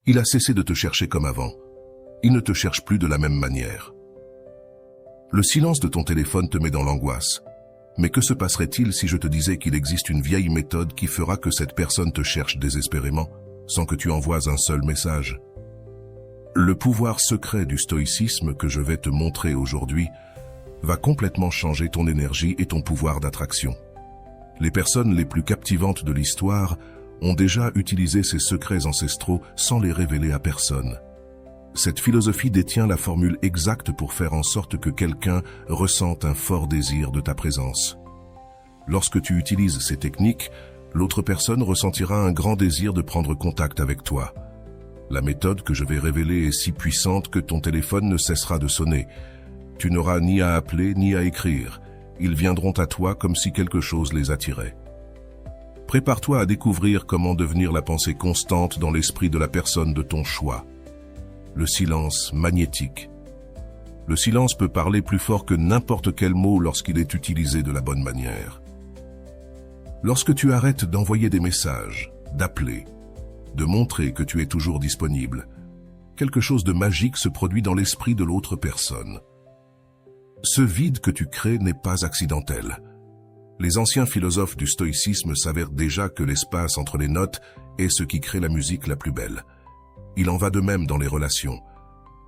Il a cessé de te chercher comme avant. Il ne te cherche plus de la même manière. Le silence de ton téléphone te met dans l'angoisse. Mais que se passerait-il si je te disais qu'il existe une vieille méthode qui fera que cette personne te cherche désespérément, sans que tu envoies un seul message? Le pouvoir secret du stoïcisme que je vais te montrer aujourd'hui va complètement changer ton énergie et ton pouvoir d'attraction. Les personnes les plus captivantes de l'histoire ont déjà utilisé ces secrets ancestraux sans les révéler à personne. Cette philosophie détient la formule exacte pour faire en sorte que quelqu'un ressente un fort désir de ta présence. Lorsque tu utilises ces techniques, l'autre personne ressentira un grand désir de prendre contact avec toi. La méthode que je vais révéler est si puissante que ton téléphone ne cessera de sonner. Tu n'auras ni à appeler ni à écrire. Ils viendront à toi comme si quelque chose les attirait. Prépare-toi à découvrir comment devenir la pensée constante dans l'esprit de la personne de ton choix. Le silence magnétique. Le silence peut parler plus fort que n'importe quel mot lorsqu'il est utilisé de la bonne manière. Lorsque tu arrêtes d'envoyer des messages, d'appeler, de montrer que tu es toujours disponible, quelque chose de magique se produit dans l'esprit de l'autre personne. Ce vide que tu crées n'est pas accidentel. Les anciens philosophes du stoïcisme s'avèrent déjà que l'espace entre les notes est ce qui crée la musique la plus belle. Il en va de même dans les relations.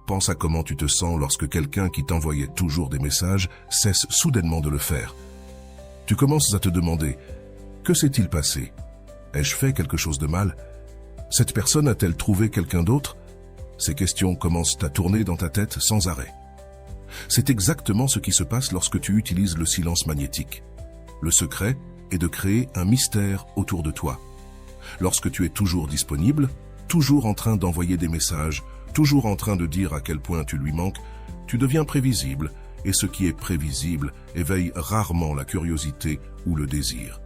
Pense à comment tu te sens lorsque quelqu'un qui t'envoyait toujours des messages cesse soudainement de le faire. Tu commences à te demander, que s'est-il passé? Ai-je fait quelque chose de mal? Cette personne a-t-elle trouvé quelqu'un d'autre? Ces questions commencent à tourner dans ta tête sans arrêt. C'est exactement ce qui se passe lorsque tu utilises le silence magnétique. Le secret est de créer un mystère autour de toi. Lorsque tu es toujours disponible, toujours en train d'envoyer des messages, toujours en train de dire à quel point tu lui manques, tu deviens prévisible, et ce qui est prévisible éveille rarement la curiosité ou le désir.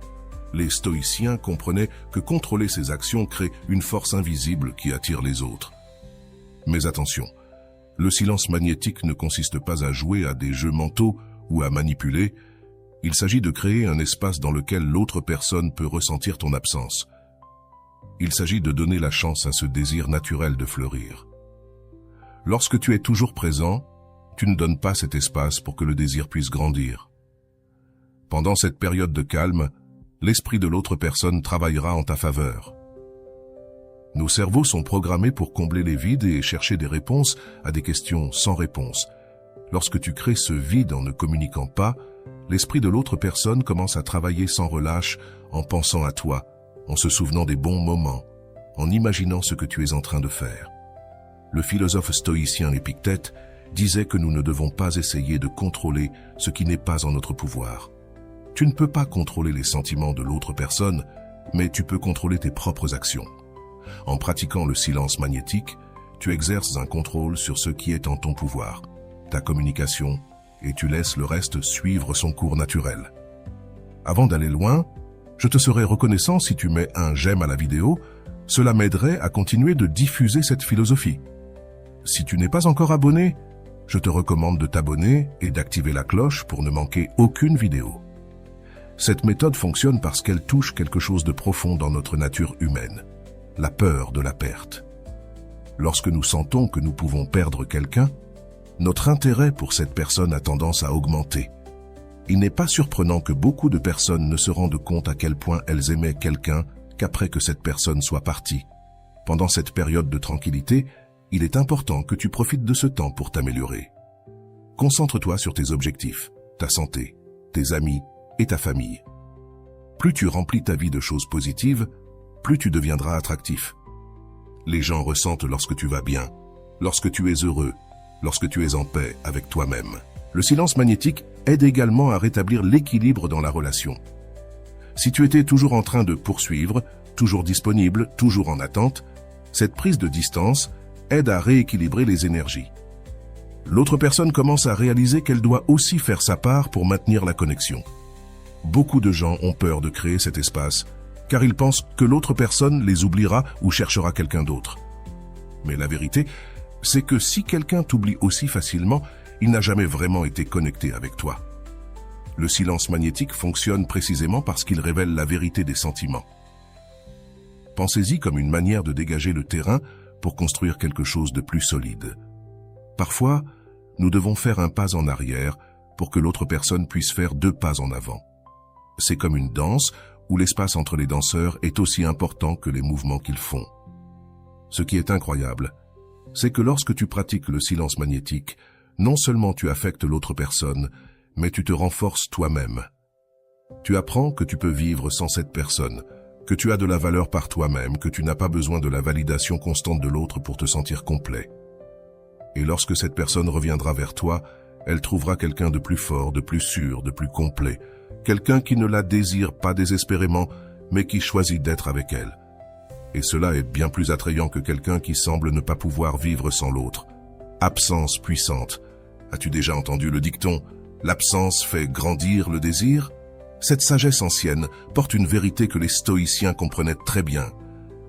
Les stoïciens comprenaient que contrôler ses actions crée une force invisible qui attire les autres. Mais attention, le silence magnétique ne consiste pas à jouer à des jeux mentaux ou à manipuler, il s'agit de créer un espace dans lequel l'autre personne peut ressentir ton absence. Il s'agit de donner la chance à ce désir naturel de fleurir. Lorsque tu es toujours présent, tu ne donnes pas cet espace pour que le désir puisse grandir. Pendant cette période de calme, l'esprit de l'autre personne travaillera en ta faveur. Nos cerveaux sont programmés pour combler les vides et chercher des réponses à des questions sans réponse. Lorsque tu crées ce vide en ne communiquant pas, l'esprit de l'autre personne commence à travailler sans relâche en pensant à toi, en se souvenant des bons moments, en imaginant ce que tu es en train de faire. Le philosophe stoïcien Épictète disait que nous ne devons pas essayer de contrôler ce qui n'est pas en notre pouvoir. Tu ne peux pas contrôler les sentiments de l'autre personne, mais tu peux contrôler tes propres actions. En pratiquant le silence magnétique, tu exerces un contrôle sur ce qui est en ton pouvoir, ta communication, et tu laisses le reste suivre son cours naturel. Avant d'aller loin, je te serais reconnaissant si tu mets un j'aime à la vidéo, cela m'aiderait à continuer de diffuser cette philosophie. Si tu n'es pas encore abonné, je te recommande de t'abonner et d'activer la cloche pour ne manquer aucune vidéo. Cette méthode fonctionne parce qu'elle touche quelque chose de profond dans notre nature humaine, la peur de la perte. Lorsque nous sentons que nous pouvons perdre quelqu'un, notre intérêt pour cette personne a tendance à augmenter. Il n'est pas surprenant que beaucoup de personnes ne se rendent compte à quel point elles aimaient quelqu'un qu'après que cette personne soit partie. Pendant cette période de tranquillité, il est important que tu profites de ce temps pour t'améliorer. Concentre-toi sur tes objectifs, ta santé, tes amis et ta famille. Plus tu remplis ta vie de choses positives, plus tu deviendras attractif. Les gens ressentent lorsque tu vas bien, lorsque tu es heureux, lorsque tu es en paix avec toi-même. Le silence magnétique aide également à rétablir l'équilibre dans la relation. Si tu étais toujours en train de poursuivre, toujours disponible, toujours en attente, cette prise de distance aide à rééquilibrer les énergies. L'autre personne commence à réaliser qu'elle doit aussi faire sa part pour maintenir la connexion. Beaucoup de gens ont peur de créer cet espace, car ils pensent que l'autre personne les oubliera ou cherchera quelqu'un d'autre. Mais la vérité, c'est que si quelqu'un t'oublie aussi facilement, il n'a jamais vraiment été connecté avec toi. Le silence magnétique fonctionne précisément parce qu'il révèle la vérité des sentiments. Pensez-y comme une manière de dégager le terrain pour construire quelque chose de plus solide. Parfois, nous devons faire un pas en arrière pour que l'autre personne puisse faire 2 pas en avant. C'est comme une danse où l'espace entre les danseurs est aussi important que les mouvements qu'ils font. Ce qui est incroyable, c'est que lorsque tu pratiques le silence magnétique, non seulement tu affectes l'autre personne, mais tu te renforces toi-même. Tu apprends que tu peux vivre sans cette personne, que tu as de la valeur par toi-même, que tu n'as pas besoin de la validation constante de l'autre pour te sentir complet. Et lorsque cette personne reviendra vers toi, elle trouvera quelqu'un de plus fort, de plus sûr, de plus complet, quelqu'un qui ne la désire pas désespérément, mais qui choisit d'être avec elle. Et cela est bien plus attrayant que quelqu'un qui semble ne pas pouvoir vivre sans l'autre. Absence puissante. As-tu déjà entendu le dicton « L'absence fait grandir le désir » ? Cette sagesse ancienne porte une vérité que les stoïciens comprenaient très bien.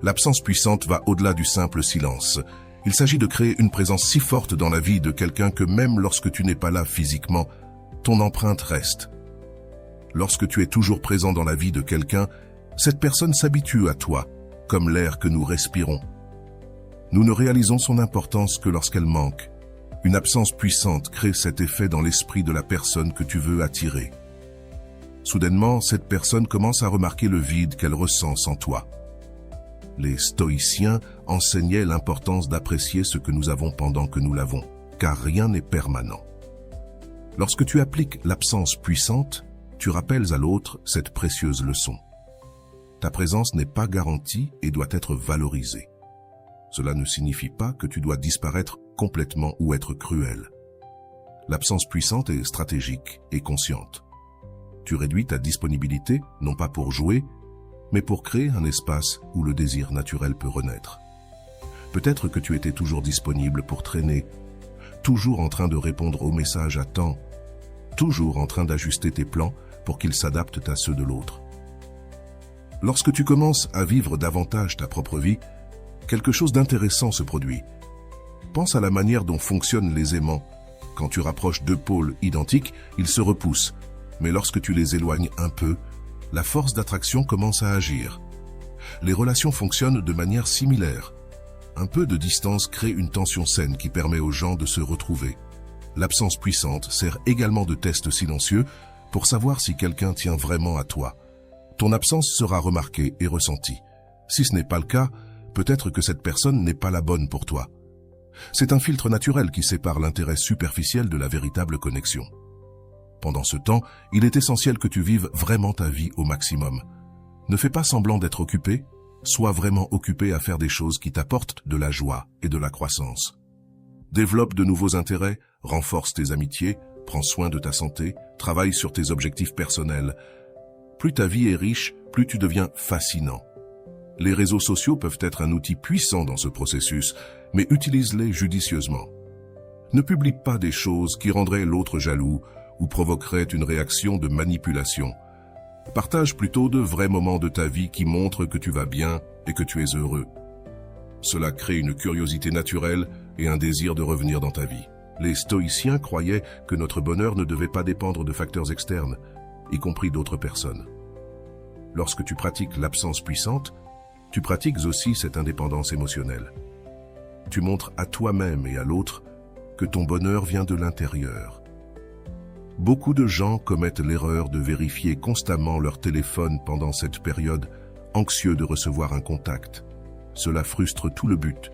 L'absence puissante va au-delà du simple silence. Il s'agit de créer une présence si forte dans la vie de quelqu'un que même lorsque tu n'es pas là physiquement, ton empreinte reste. Lorsque tu es toujours présent dans la vie de quelqu'un, cette personne s'habitue à toi, comme l'air que nous respirons. Nous ne réalisons son importance que lorsqu'elle manque. Une absence puissante crée cet effet dans l'esprit de la personne que tu veux attirer. Soudainement, cette personne commence à remarquer le vide qu'elle ressent sans toi. Les stoïciens enseignaient l'importance d'apprécier ce que nous avons pendant que nous l'avons, car rien n'est permanent. Lorsque tu appliques l'absence puissante, tu rappelles à l'autre cette précieuse leçon. Ta présence n'est pas garantie et doit être valorisée. Cela ne signifie pas que tu dois disparaître complètement ou être cruel. L'absence puissante est stratégique et consciente. Tu réduis ta disponibilité, non pas pour jouer, mais pour créer un espace où le désir naturel peut renaître. Peut-être que tu étais toujours disponible pour traîner, toujours en train de répondre aux messages à temps, toujours en train d'ajuster tes plans pour qu'ils s'adaptent à ceux de l'autre. Lorsque tu commences à vivre davantage ta propre vie, quelque chose d'intéressant se produit. Pense à la manière dont fonctionnent les aimants. Quand tu rapproches 2 pôles identiques, ils se repoussent. Mais lorsque tu les éloignes un peu, la force d'attraction commence à agir. Les relations fonctionnent de manière similaire. Un peu de distance crée une tension saine qui permet aux gens de se retrouver. L'absence puissante sert également de test silencieux pour savoir si quelqu'un tient vraiment à toi. Ton absence sera remarquée et ressentie. Si ce n'est pas le cas, peut-être que cette personne n'est pas la bonne pour toi. C'est un filtre naturel qui sépare l'intérêt superficiel de la véritable connexion. Pendant ce temps, il est essentiel que tu vives vraiment ta vie au maximum. Ne fais pas semblant d'être occupé, sois vraiment occupé à faire des choses qui t'apportent de la joie et de la croissance. Développe de nouveaux intérêts, renforce tes amitiés, prends soin de ta santé, travaille sur tes objectifs personnels. Plus ta vie est riche, plus tu deviens fascinant. Les réseaux sociaux peuvent être un outil puissant dans ce processus, mais utilise-les judicieusement. Ne publie pas des choses qui rendraient l'autre jaloux ou provoqueraient une réaction de manipulation. Partage plutôt de vrais moments de ta vie qui montrent que tu vas bien et que tu es heureux. Cela crée une curiosité naturelle et un désir de revenir dans ta vie. Les stoïciens croyaient que notre bonheur ne devait pas dépendre de facteurs externes, y compris d'autres personnes. Lorsque tu pratiques l'absence puissante, tu pratiques aussi cette indépendance émotionnelle. Tu montres à toi-même et à l'autre que ton bonheur vient de l'intérieur. Beaucoup de gens commettent l'erreur de vérifier constamment leur téléphone pendant cette période, anxieux de recevoir un contact. Cela frustre tout le but.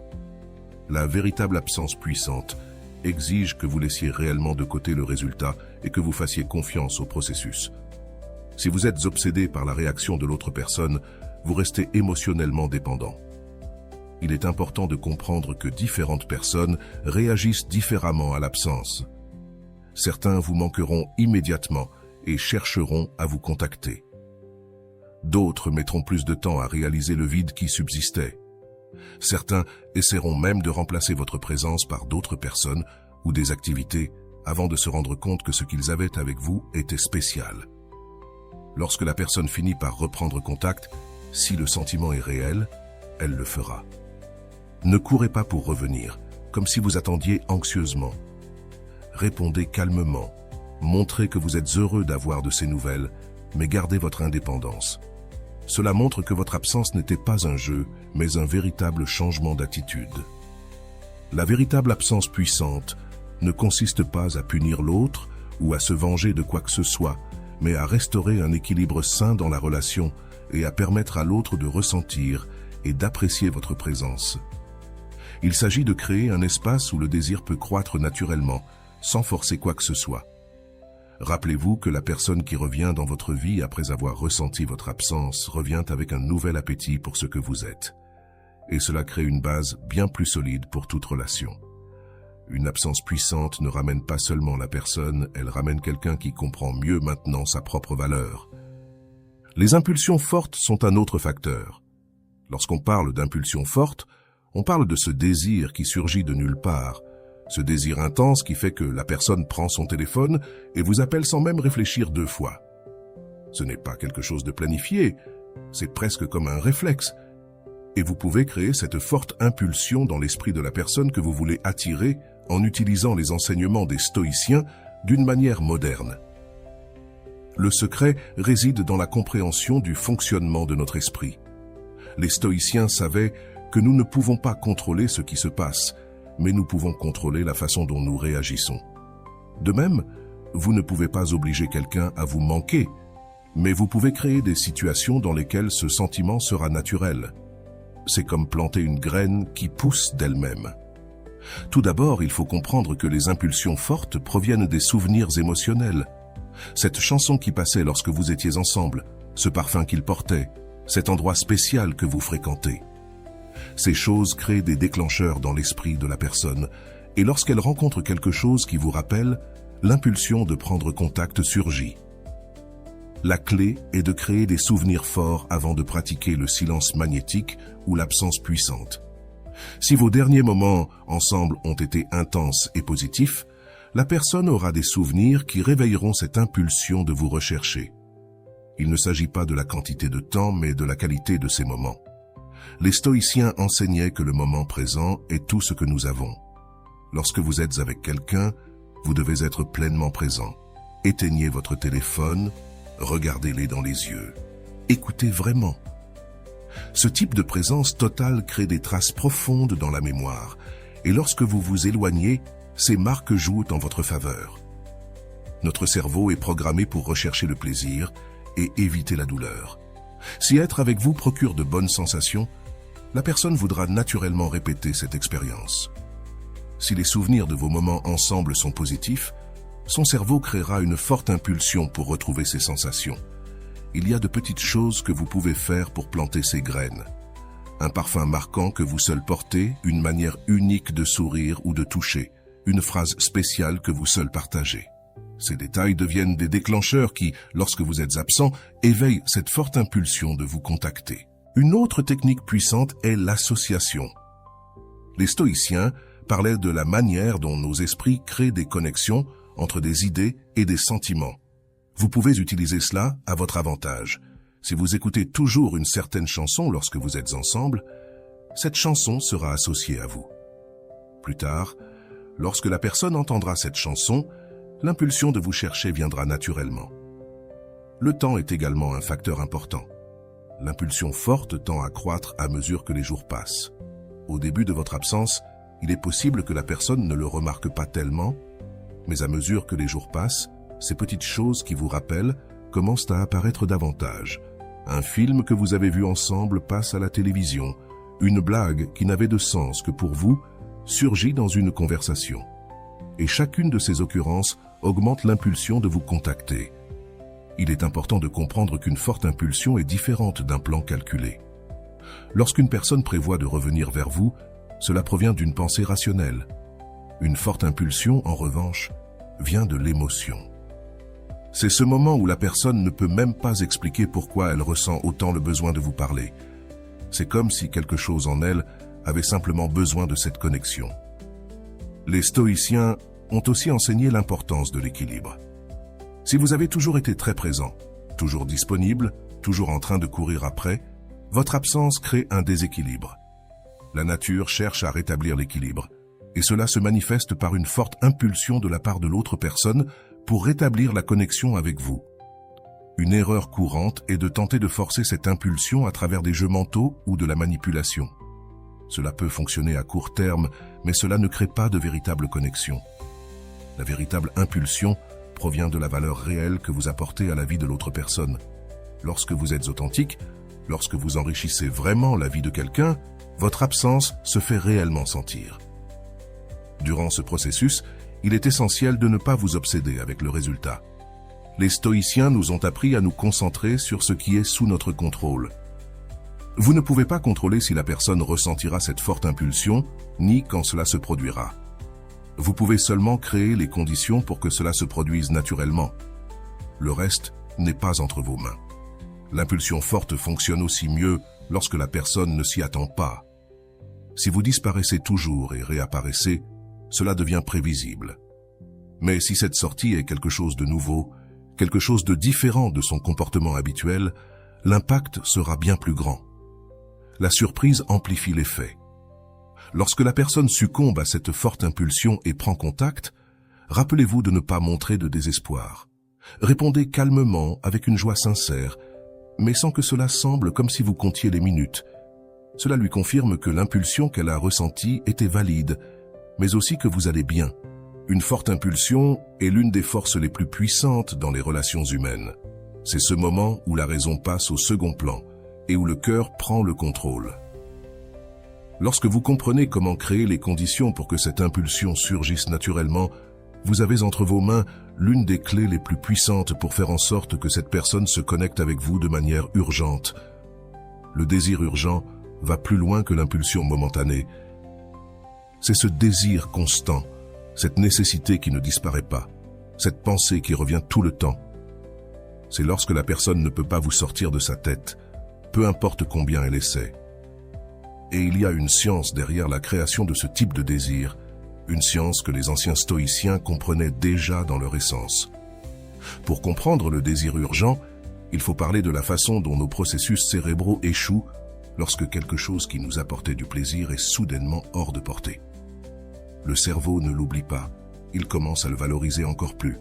La véritable absence puissante exige que vous laissiez réellement de côté le résultat et que vous fassiez confiance au processus. Si vous êtes obsédé par la réaction de l'autre personne, vous restez émotionnellement dépendant. Il est important de comprendre que différentes personnes réagissent différemment à l'absence. Certains vous manqueront immédiatement et chercheront à vous contacter. D'autres mettront plus de temps à réaliser le vide qui subsistait. Certains essaieront même de remplacer votre présence par d'autres personnes ou des activités avant de se rendre compte que ce qu'ils avaient avec vous était spécial. Lorsque la personne finit par reprendre contact, si le sentiment est réel, elle le fera. Ne courez pas pour revenir, comme si vous attendiez anxieusement. Répondez calmement, montrez que vous êtes heureux d'avoir de ces nouvelles, mais gardez votre indépendance. Cela montre que votre absence n'était pas un jeu, mais un véritable changement d'attitude. La véritable absence puissante ne consiste pas à punir l'autre ou à se venger de quoi que ce soit, mais à restaurer un équilibre sain dans la relation et à permettre à l'autre de ressentir et d'apprécier votre présence. Il s'agit de créer un espace où le désir peut croître naturellement, sans forcer quoi que ce soit. Rappelez-vous que la personne qui revient dans votre vie après avoir ressenti votre absence revient avec un nouvel appétit pour ce que vous êtes. Et cela crée une base bien plus solide pour toute relation. Une absence puissante ne ramène pas seulement la personne, elle ramène quelqu'un qui comprend mieux maintenant sa propre valeur. Les impulsions fortes sont un autre facteur. Lorsqu'on parle d'impulsions fortes, on parle de ce désir qui surgit de nulle part, ce désir intense qui fait que la personne prend son téléphone et vous appelle sans même réfléchir 2 fois. Ce n'est pas quelque chose de planifié, c'est presque comme un réflexe. Et vous pouvez créer cette forte impulsion dans l'esprit de la personne que vous voulez attirer en utilisant les enseignements des stoïciens d'une manière moderne. Le secret réside dans la compréhension du fonctionnement de notre esprit. Les stoïciens savaient que nous ne pouvons pas contrôler ce qui se passe, mais nous pouvons contrôler la façon dont nous réagissons. De même, vous ne pouvez pas obliger quelqu'un à vous manquer, mais vous pouvez créer des situations dans lesquelles ce sentiment sera naturel. C'est comme planter une graine qui pousse d'elle-même. Tout d'abord, il faut comprendre que les impulsions fortes proviennent des souvenirs émotionnels. Cette chanson qui passait lorsque vous étiez ensemble, ce parfum qu'il portait, cet endroit spécial que vous fréquentez. Ces choses créent des déclencheurs dans l'esprit de la personne, et lorsqu'elle rencontre quelque chose qui vous rappelle, l'impulsion de prendre contact surgit. La clé est de créer des souvenirs forts avant de pratiquer le silence magnétique ou l'absence puissante. Si vos derniers moments ensemble ont été intenses et positifs, la personne aura des souvenirs qui réveilleront cette impulsion de vous rechercher. Il ne s'agit pas de la quantité de temps, mais de la qualité de ces moments. Les stoïciens enseignaient que le moment présent est tout ce que nous avons. Lorsque vous êtes avec quelqu'un, vous devez être pleinement présent. Éteignez votre téléphone, regardez-les dans les yeux. Écoutez vraiment. Ce type de présence totale crée des traces profondes dans la mémoire, et lorsque vous vous éloignez, ces marques jouent en votre faveur. Notre cerveau est programmé pour rechercher le plaisir et éviter la douleur. Si être avec vous procure de bonnes sensations, la personne voudra naturellement répéter cette expérience. Si les souvenirs de vos moments ensemble sont positifs, son cerveau créera une forte impulsion pour retrouver ces sensations. Il y a de petites choses que vous pouvez faire pour planter ces graines. Un parfum marquant que vous seul portez, une manière unique de sourire ou de toucher, une phrase spéciale que vous seul partagez. Ces détails deviennent des déclencheurs qui, lorsque vous êtes absent, éveillent cette forte impulsion de vous contacter. Une autre technique puissante est l'association. Les stoïciens parlaient de la manière dont nos esprits créent des connexions entre des idées et des sentiments. Vous pouvez utiliser cela à votre avantage. Si vous écoutez toujours une certaine chanson lorsque vous êtes ensemble, cette chanson sera associée à vous. Plus tard, lorsque la personne entendra cette chanson, l'impulsion de vous chercher viendra naturellement. Le temps est également un facteur important. L'impulsion forte tend à croître à mesure que les jours passent. Au début de votre absence, il est possible que la personne ne le remarque pas tellement, mais à mesure que les jours passent, ces petites choses qui vous rappellent commencent à apparaître davantage. Un film que vous avez vu ensemble passe à la télévision. Une blague qui n'avait de sens que pour vous surgit dans une conversation. Et chacune de ces occurrences augmente l'impulsion de vous contacter. Il est important de comprendre qu'une forte impulsion est différente d'un plan calculé. Lorsqu'une personne prévoit de revenir vers vous, cela provient d'une pensée rationnelle. Une forte impulsion, en revanche, vient de l'émotion. C'est ce moment où la personne ne peut même pas expliquer pourquoi elle ressent autant le besoin de vous parler. C'est comme si quelque chose en elle avait simplement besoin de cette connexion. Les stoïciens ont aussi enseigné l'importance de l'équilibre. Si vous avez toujours été très présent, toujours disponible, toujours en train de courir après, votre absence crée un déséquilibre. La nature cherche à rétablir l'équilibre, et cela se manifeste par une forte impulsion de la part de l'autre personne pour rétablir la connexion avec vous. Une erreur courante est de tenter de forcer cette impulsion à travers des jeux mentaux ou de la manipulation. Cela peut fonctionner à court terme, mais cela ne crée pas de véritable connexion. La véritable impulsion provient de la valeur réelle que vous apportez à la vie de l'autre personne. Lorsque vous êtes authentique, lorsque vous enrichissez vraiment la vie de quelqu'un, votre absence se fait réellement sentir. Durant ce processus, il est essentiel de ne pas vous obséder avec le résultat. Les stoïciens nous ont appris à nous concentrer sur ce qui est sous notre contrôle. Vous ne pouvez pas contrôler si la personne ressentira cette forte impulsion, ni quand cela se produira. Vous pouvez seulement créer les conditions pour que cela se produise naturellement. Le reste n'est pas entre vos mains. L'impulsion forte fonctionne aussi mieux lorsque la personne ne s'y attend pas. Si vous disparaissez toujours et réapparaissez, cela devient prévisible. Mais si cette sortie est quelque chose de nouveau, quelque chose de différent de son comportement habituel, l'impact sera bien plus grand. La surprise amplifie l'effet. Lorsque la personne succombe à cette forte impulsion et prend contact, rappelez-vous de ne pas montrer de désespoir. Répondez calmement, avec une joie sincère, mais sans que cela semble comme si vous comptiez les minutes. Cela lui confirme que l'impulsion qu'elle a ressentie était valide, mais aussi que vous allez bien. Une forte impulsion est l'une des forces les plus puissantes dans les relations humaines. C'est ce moment où la raison passe au second plan et où le cœur prend le contrôle. Lorsque vous comprenez comment créer les conditions pour que cette impulsion surgisse naturellement, vous avez entre vos mains l'une des clés les plus puissantes pour faire en sorte que cette personne se connecte avec vous de manière urgente. Le désir urgent va plus loin que l'impulsion momentanée. C'est ce désir constant, cette nécessité qui ne disparaît pas, cette pensée qui revient tout le temps. C'est lorsque la personne ne peut pas vous sortir de sa tête, peu importe combien elle essaie. Et il y a une science derrière la création de ce type de désir, une science que les anciens stoïciens comprenaient déjà dans leur essence. Pour comprendre le désir urgent, il faut parler de la façon dont nos processus cérébraux échouent lorsque quelque chose qui nous apportait du plaisir est soudainement hors de portée. Le cerveau ne l'oublie pas, il commence à le valoriser encore plus.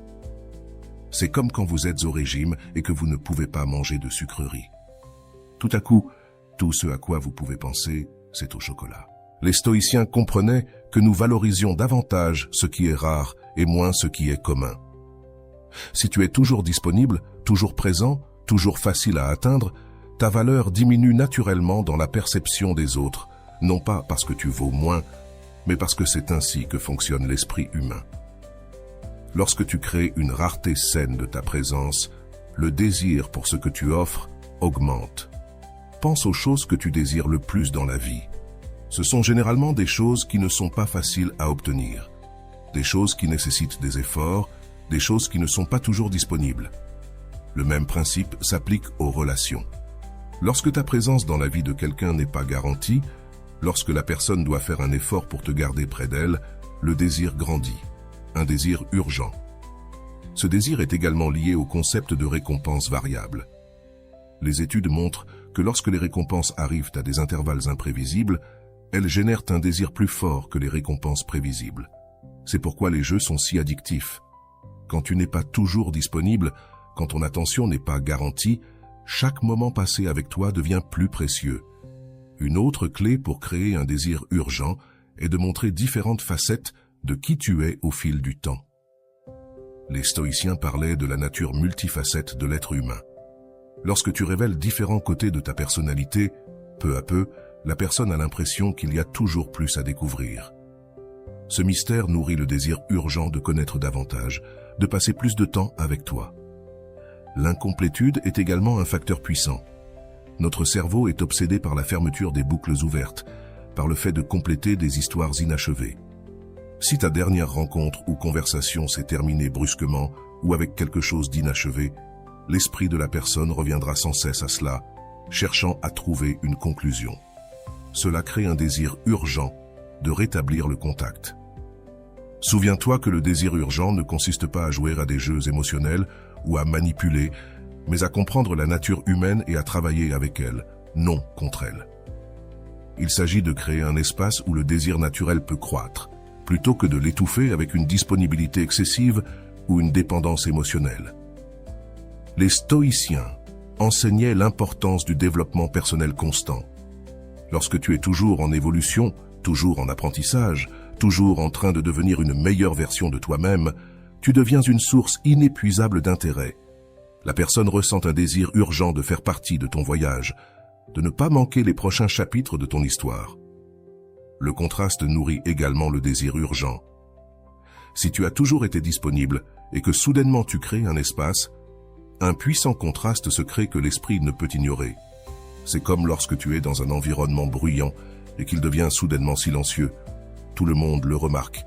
C'est comme quand vous êtes au régime et que vous ne pouvez pas manger de sucreries. Tout à coup, tout ce à quoi vous pouvez penser, c'est au chocolat. Les stoïciens comprenaient que nous valorisions davantage ce qui est rare et moins ce qui est commun. Si tu es toujours disponible, toujours présent, toujours facile à atteindre, ta valeur diminue naturellement dans la perception des autres, non pas parce que tu vaux moins, mais parce que c'est ainsi que fonctionne l'esprit humain. Lorsque tu crées une rareté saine de ta présence, le désir pour ce que tu offres augmente. Pense aux choses que tu désires le plus dans la vie. Ce sont généralement des choses qui ne sont pas faciles à obtenir, des choses qui nécessitent des efforts, des choses qui ne sont pas toujours disponibles. Le même principe s'applique aux relations. Lorsque ta présence dans la vie de quelqu'un n'est pas garantie, lorsque la personne doit faire un effort pour te garder près d'elle, le désir grandit, un désir urgent. Ce désir est également lié au concept de récompense variable. Les études montrent que lorsque les récompenses arrivent à des intervalles imprévisibles, elles génèrent un désir plus fort que les récompenses prévisibles. C'est pourquoi les jeux sont si addictifs. Quand tu n'es pas toujours disponible, quand ton attention n'est pas garantie, chaque moment passé avec toi devient plus précieux. Une autre clé pour créer un désir urgent est de montrer différentes facettes de qui tu es au fil du temps. Les stoïciens parlaient de la nature multifacette de l'être humain. Lorsque tu révèles différents côtés de ta personnalité, peu à peu, la personne a l'impression qu'il y a toujours plus à découvrir. Ce mystère nourrit le désir urgent de connaître davantage, de passer plus de temps avec toi. L'incomplétude est également un facteur puissant. Notre cerveau est obsédé par la fermeture des boucles ouvertes, par le fait de compléter des histoires inachevées. Si ta dernière rencontre ou conversation s'est terminée brusquement ou avec quelque chose d'inachevé, l'esprit de la personne reviendra sans cesse à cela, cherchant à trouver une conclusion. Cela crée un désir urgent de rétablir le contact. Souviens-toi que le désir urgent ne consiste pas à jouer à des jeux émotionnels ou à manipuler, mais à comprendre la nature humaine et à travailler avec elle, non contre elle. Il s'agit de créer un espace où le désir naturel peut croître, plutôt que de l'étouffer avec une disponibilité excessive ou une dépendance émotionnelle. Les stoïciens enseignaient l'importance du développement personnel constant. Lorsque tu es toujours en évolution, toujours en apprentissage, toujours en train de devenir une meilleure version de toi-même, tu deviens une source inépuisable d'intérêt. La personne ressent un désir urgent de faire partie de ton voyage, de ne pas manquer les prochains chapitres de ton histoire. Le contraste nourrit également le désir urgent. Si tu as toujours été disponible et que soudainement tu crées un espace, un puissant contraste se crée que l'esprit ne peut ignorer. C'est comme lorsque tu es dans un environnement bruyant et qu'il devient soudainement silencieux. Tout le monde le remarque.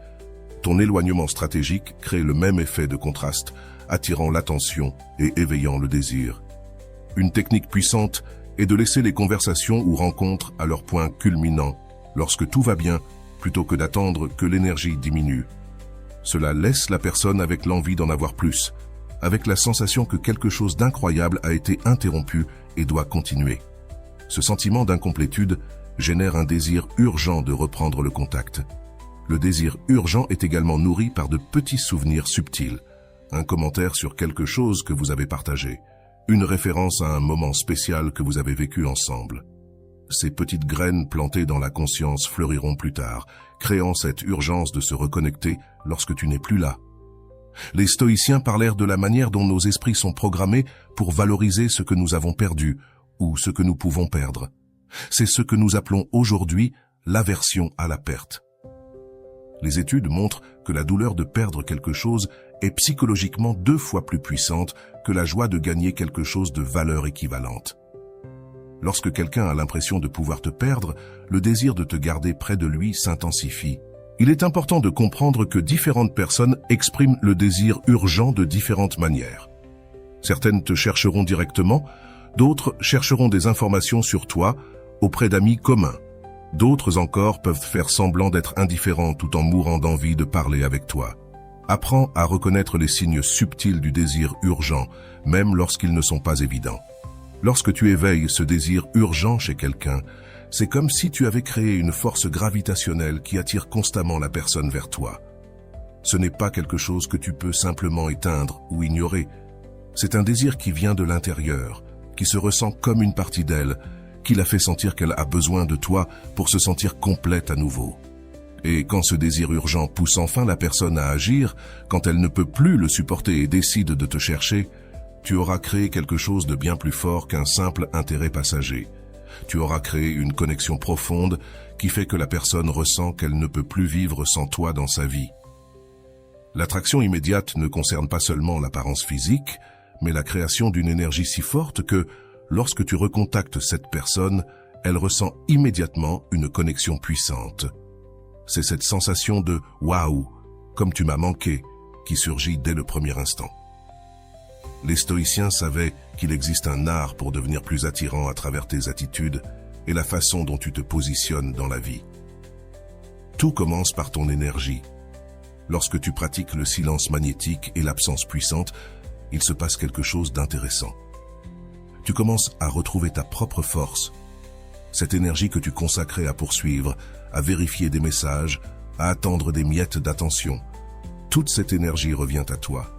Ton éloignement stratégique crée le même effet de contraste, attirant l'attention et éveillant le désir. Une technique puissante est de laisser les conversations ou rencontres à leur point culminant, lorsque tout va bien, plutôt que d'attendre que l'énergie diminue. Cela laisse la personne avec l'envie d'en avoir plus, avec la sensation que quelque chose d'incroyable a été interrompu et doit continuer. Ce sentiment d'incomplétude génère un désir urgent de reprendre le contact. Le désir urgent est également nourri par de petits souvenirs subtils, un commentaire sur quelque chose que vous avez partagé, une référence à un moment spécial que vous avez vécu ensemble. Ces petites graines plantées dans la conscience fleuriront plus tard, créant cette urgence de se reconnecter lorsque tu n'es plus là. Les stoïciens parlèrent de la manière dont nos esprits sont programmés pour valoriser ce que nous avons perdu ou ce que nous pouvons perdre. C'est ce que nous appelons aujourd'hui l'aversion à la perte. Les études montrent que la douleur de perdre quelque chose est psychologiquement 2 fois plus puissante que la joie de gagner quelque chose de valeur équivalente. Lorsque quelqu'un a l'impression de pouvoir te perdre, le désir de te garder près de lui s'intensifie. Il est important de comprendre que différentes personnes expriment le désir urgent de différentes manières. Certaines te chercheront directement, d'autres chercheront des informations sur toi auprès d'amis communs. D'autres encore peuvent faire semblant d'être indifférents tout en mourant d'envie de parler avec toi. Apprends à reconnaître les signes subtils du désir urgent, même lorsqu'ils ne sont pas évidents. Lorsque tu éveilles ce désir urgent chez quelqu'un, c'est comme si tu avais créé une force gravitationnelle qui attire constamment la personne vers toi. Ce n'est pas quelque chose que tu peux simplement éteindre ou ignorer. C'est un désir qui vient de l'intérieur, qui se ressent comme une partie d'elle, qui la fait sentir qu'elle a besoin de toi pour se sentir complète à nouveau. Et quand ce désir urgent pousse enfin la personne à agir, quand elle ne peut plus le supporter et décide de te chercher, tu auras créé quelque chose de bien plus fort qu'un simple intérêt passager. Tu auras créé une connexion profonde qui fait que la personne ressent qu'elle ne peut plus vivre sans toi dans sa vie. L'attraction immédiate ne concerne pas seulement l'apparence physique, mais la création d'une énergie si forte que, lorsque tu recontactes cette personne, elle ressent immédiatement une connexion puissante. C'est cette sensation de « waouh, comme tu m'as manqué » qui surgit dès le premier instant. Les stoïciens savaient qu'il existe un art pour devenir plus attirant à travers tes attitudes et la façon dont tu te positionnes dans la vie. Tout commence par ton énergie. Lorsque tu pratiques le silence magnétique et l'absence puissante, il se passe quelque chose d'intéressant. Tu commences à retrouver ta propre force, cette énergie que tu consacrais à poursuivre, à vérifier des messages, à attendre des miettes d'attention. Toute cette énergie revient à toi.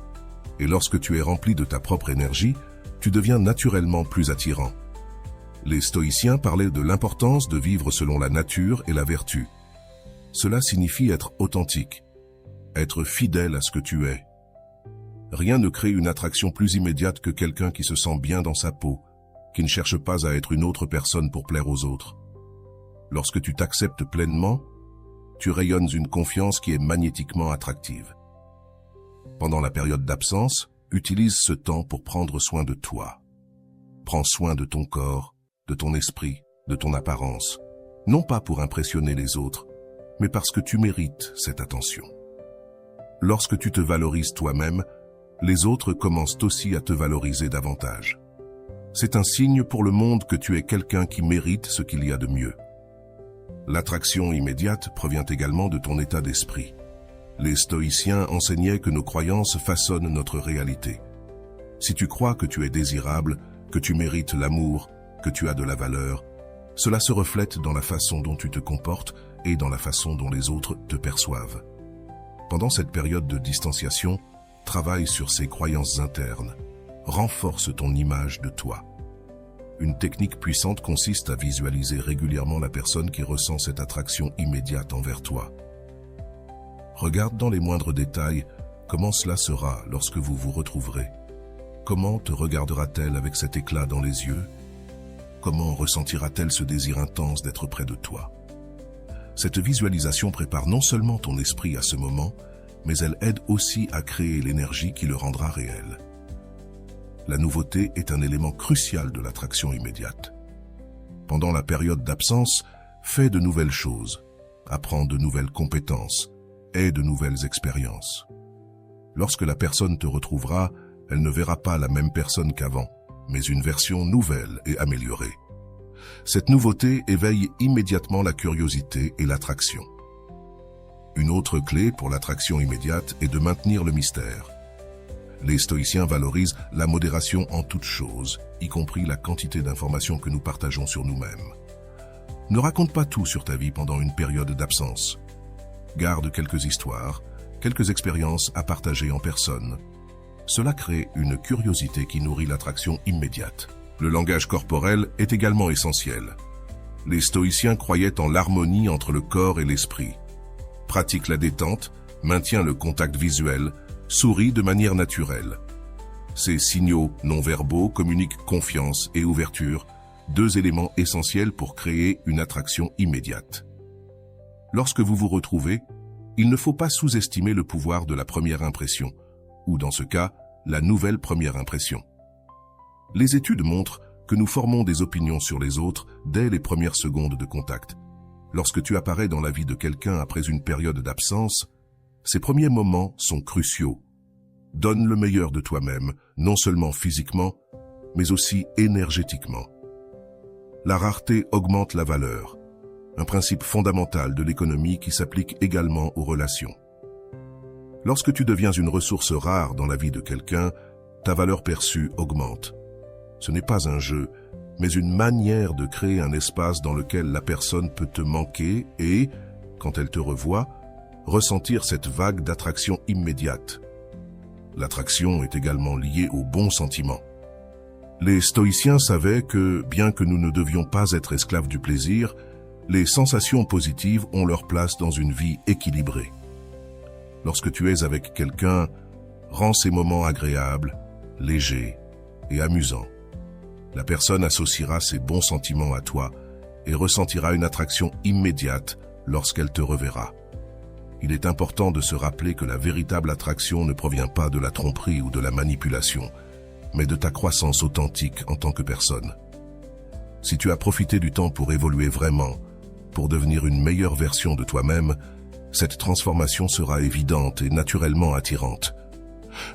Et lorsque tu es rempli de ta propre énergie, tu deviens naturellement plus attirant. Les stoïciens parlaient de l'importance de vivre selon la nature et la vertu. Cela signifie être authentique, être fidèle à ce que tu es. Rien ne crée une attraction plus immédiate que quelqu'un qui se sent bien dans sa peau, qui ne cherche pas à être une autre personne pour plaire aux autres. Lorsque tu t'acceptes pleinement, tu rayonnes une confiance qui est magnétiquement attractive. Pendant la période d'absence, utilise ce temps pour prendre soin de toi. Prends soin de ton corps, de ton esprit, de ton apparence, non pas pour impressionner les autres, mais parce que tu mérites cette attention. Lorsque tu te valorises toi-même, les autres commencent aussi à te valoriser davantage. C'est un signe pour le monde que tu es quelqu'un qui mérite ce qu'il y a de mieux. L'attraction immédiate provient également de ton état d'esprit. Les stoïciens enseignaient que nos croyances façonnent notre réalité. Si tu crois que tu es désirable, que tu mérites l'amour, que tu as de la valeur, cela se reflète dans la façon dont tu te comportes et dans la façon dont les autres te perçoivent. Pendant cette période de distanciation, travaille sur ces croyances internes. Renforce ton image de toi. Une technique puissante consiste à visualiser régulièrement la personne qui ressent cette attraction immédiate envers toi. Regarde dans les moindres détails comment cela sera lorsque vous vous retrouverez. Comment te regardera-t-elle avec cet éclat dans les yeux? Comment ressentira-t-elle ce désir intense d'être près de toi? Cette visualisation prépare non seulement ton esprit à ce moment, mais elle aide aussi à créer l'énergie qui le rendra réel. La nouveauté est un élément crucial de l'attraction immédiate. Pendant la période d'absence, fais de nouvelles choses, apprends de nouvelles compétences, aie de nouvelles expériences. Lorsque la personne te retrouvera, elle ne verra pas la même personne qu'avant, mais une version nouvelle et améliorée. Cette nouveauté éveille immédiatement la curiosité et l'attraction. Une autre clé pour l'attraction immédiate est de maintenir le mystère. Les stoïciens valorisent la modération en toutes choses, y compris la quantité d'informations que nous partageons sur nous-mêmes. Ne raconte pas tout sur ta vie pendant une période d'absence. Garde quelques histoires, quelques expériences à partager en personne. Cela crée une curiosité qui nourrit l'attraction immédiate. Le langage corporel est également essentiel. Les stoïciens croyaient en l'harmonie entre le corps et l'esprit. Pratique la détente, maintient le contact visuel, sourit de manière naturelle. Ces signaux non-verbaux communiquent confiance et ouverture, deux éléments essentiels pour créer une attraction immédiate. Lorsque vous vous retrouvez, il ne faut pas sous-estimer le pouvoir de la première impression, ou dans ce cas, la nouvelle première impression. Les études montrent que nous formons des opinions sur les autres dès les premières secondes de contact. Lorsque tu apparais dans la vie de quelqu'un après une période d'absence, ces premiers moments sont cruciaux. Donne le meilleur de toi-même, non seulement physiquement, mais aussi énergétiquement. La rareté augmente la valeur, un principe fondamental de l'économie qui s'applique également aux relations. Lorsque tu deviens une ressource rare dans la vie de quelqu'un, ta valeur perçue augmente. Ce n'est pas un jeu, mais une manière de créer un espace dans lequel la personne peut te manquer et, quand elle te revoit, ressentir cette vague d'attraction immédiate. L'attraction est également liée aux bons sentiments. Les stoïciens savaient que, bien que nous ne devions pas être esclaves du plaisir, les sensations positives ont leur place dans une vie équilibrée. Lorsque tu es avec quelqu'un, rends ces moments agréables, légers et amusants. La personne associera ses bons sentiments à toi et ressentira une attraction immédiate lorsqu'elle te reverra. Il est important de se rappeler que la véritable attraction ne provient pas de la tromperie ou de la manipulation, mais de ta croissance authentique en tant que personne. Si tu as profité du temps pour évoluer vraiment, pour devenir une meilleure version de toi-même, cette transformation sera évidente et naturellement attirante.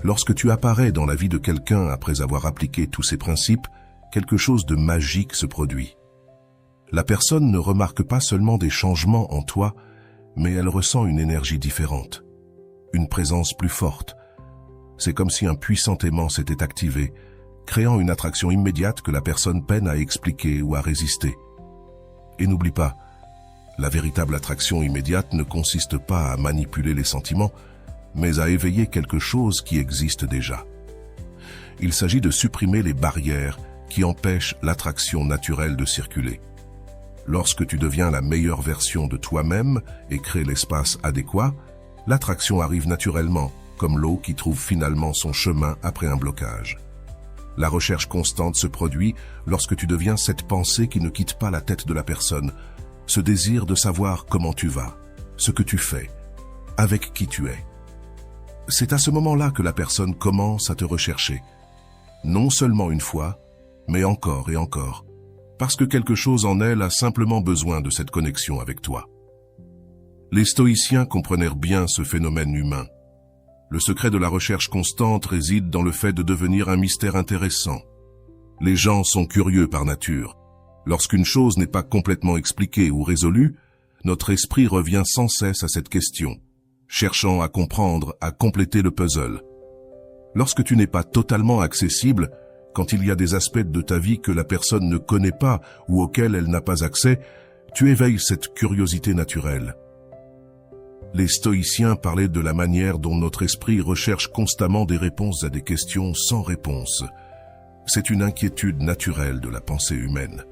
Lorsque tu apparais dans la vie de quelqu'un après avoir appliqué tous ces principes, quelque chose de magique se produit. La personne ne remarque pas seulement des changements en toi, mais elle ressent une énergie différente, une présence plus forte. C'est comme si un puissant aimant s'était activé, créant une attraction immédiate que la personne peine à expliquer ou à résister. Et n'oublie pas, la véritable attraction immédiate ne consiste pas à manipuler les sentiments, mais à éveiller quelque chose qui existe déjà. Il s'agit de supprimer les barrières qui empêchent l'attraction naturelle de circuler. Lorsque tu deviens la meilleure version de toi-même et crées l'espace adéquat, l'attraction arrive naturellement, comme l'eau qui trouve finalement son chemin après un blocage. La recherche constante se produit lorsque tu deviens cette pensée qui ne quitte pas la tête de la personne, ce désir de savoir comment tu vas, ce que tu fais, avec qui tu es. C'est à ce moment-là que la personne commence à te rechercher, non seulement une fois, mais encore et encore, parce que quelque chose en elle a simplement besoin de cette connexion avec toi. Les stoïciens comprenèrent bien ce phénomène humain. Le secret de la recherche constante réside dans le fait de devenir un mystère intéressant. Les gens sont curieux par nature. Lorsqu'une chose n'est pas complètement expliquée ou résolue, notre esprit revient sans cesse à cette question, cherchant à comprendre, à compléter le puzzle. Lorsque tu n'es pas totalement accessible, quand il y a des aspects de ta vie que la personne ne connaît pas ou auxquels elle n'a pas accès, tu éveilles cette curiosité naturelle. Les stoïciens parlaient de la manière dont notre esprit recherche constamment des réponses à des questions sans réponse. C'est une inquiétude naturelle de la pensée humaine.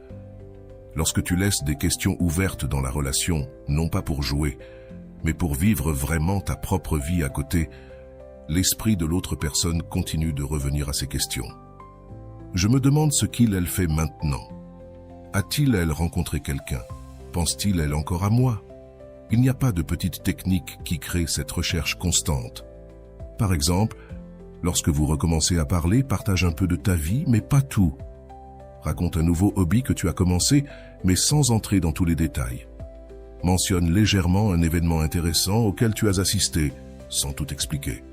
Lorsque tu laisses des questions ouvertes dans la relation, non pas pour jouer, mais pour vivre vraiment ta propre vie à côté, l'esprit de l'autre personne continue de revenir à ces questions. Je me demande ce elle fait maintenant. A-t-il, elle, rencontré quelqu'un? Pense-t-il, elle, encore à moi? Il n'y a pas de petite technique qui crée cette recherche constante. Par exemple, lorsque vous recommencez à parler, partage un peu de ta vie, mais pas tout. Raconte un nouveau hobby que tu as commencé, mais sans entrer dans tous les détails. Mentionne légèrement un événement intéressant auquel tu as assisté, sans tout expliquer.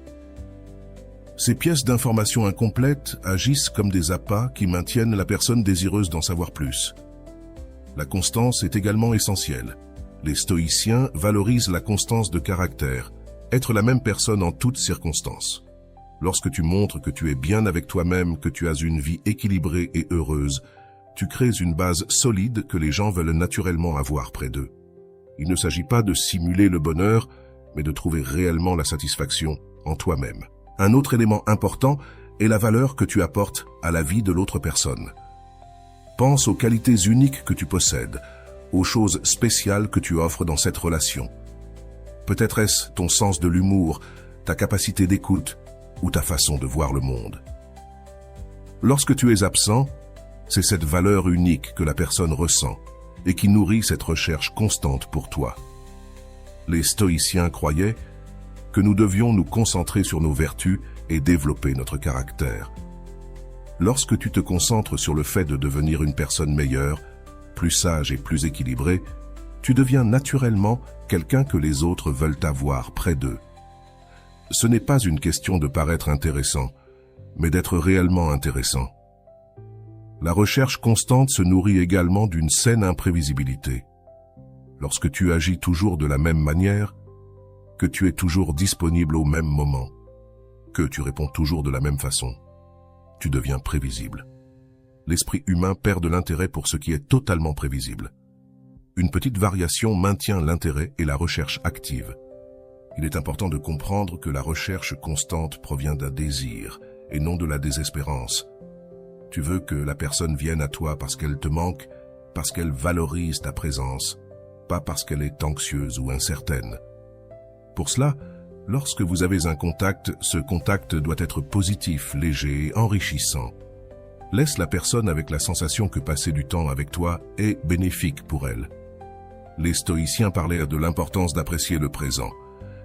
Ces pièces d'information incomplètes agissent comme des appâts qui maintiennent la personne désireuse d'en savoir plus. La constance est également essentielle. Les stoïciens valorisent la constance de caractère, être la même personne en toutes circonstances. Lorsque tu montres que tu es bien avec toi-même, que tu as une vie équilibrée et heureuse, tu crées une base solide que les gens veulent naturellement avoir près d'eux. Il ne s'agit pas de simuler le bonheur, mais de trouver réellement la satisfaction en toi-même. Un autre élément important est la valeur que tu apportes à la vie de l'autre personne. Pense aux qualités uniques que tu possèdes, aux choses spéciales que tu offres dans cette relation. Peut-être est-ce ton sens de l'humour, ta capacité d'écoute ou ta façon de voir le monde. Lorsque tu es absent, c'est cette valeur unique que la personne ressent et qui nourrit cette recherche constante pour toi. Les stoïciens croyaient que nous devions nous concentrer sur nos vertus et développer notre caractère. Lorsque tu te concentres sur le fait de devenir une personne meilleure, plus sage et plus équilibrée, tu deviens naturellement quelqu'un que les autres veulent avoir près d'eux. Ce n'est pas une question de paraître intéressant, mais d'être réellement intéressant. La recherche constante se nourrit également d'une saine imprévisibilité. Lorsque tu agis toujours de la même manière, que tu es toujours disponible au même moment, que tu réponds toujours de la même façon, tu deviens prévisible. L'esprit humain perd de l'intérêt pour ce qui est totalement prévisible. Une petite variation maintient l'intérêt et la recherche active. Il est important de comprendre que la recherche constante provient d'un désir et non de la désespérance. Tu veux que la personne vienne à toi parce qu'elle te manque, parce qu'elle valorise ta présence, pas parce qu'elle est anxieuse ou incertaine. Pour cela, lorsque vous avez un contact, ce contact doit être positif, léger et enrichissant. Laisse la personne avec la sensation que passer du temps avec toi est bénéfique pour elle. Les stoïciens parlaient de l'importance d'apprécier le présent,